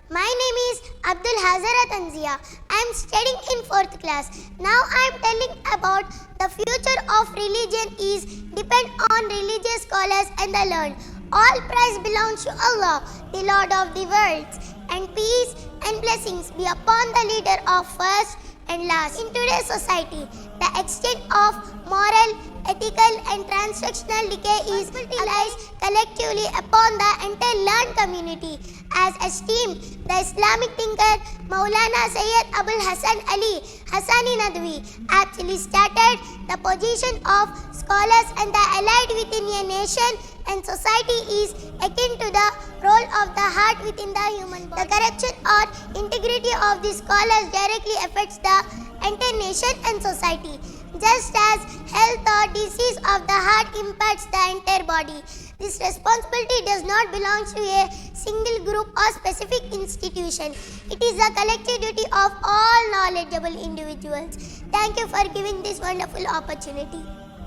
My name is Abdul Hazara Tanzia. I am studying in 4th class. Now I am telling about the future of religion is depend on religious scholars and the learned. All praise belongs to Allah, the Lord of the worlds, and peace and blessings be upon the leader of first and last. In today's society, the extent of moral, ethical and transactional decay is realized collectively upon the entire learned community. As esteemed, the Islamic thinker Maulana Sayyid Abul Hasan Ali Hassani Nadwi aptly stated, the position of scholars and the allied within a nation and society is akin to the role of the heart within the human body. The correction or integrity of the scholars directly affects the entire nation and society, just as health or disease of the heart impacts the entire body. This responsibility does not belong to a single group or specific institution. It is a collective duty of all knowledgeable individuals. Thank you for giving this wonderful opportunity.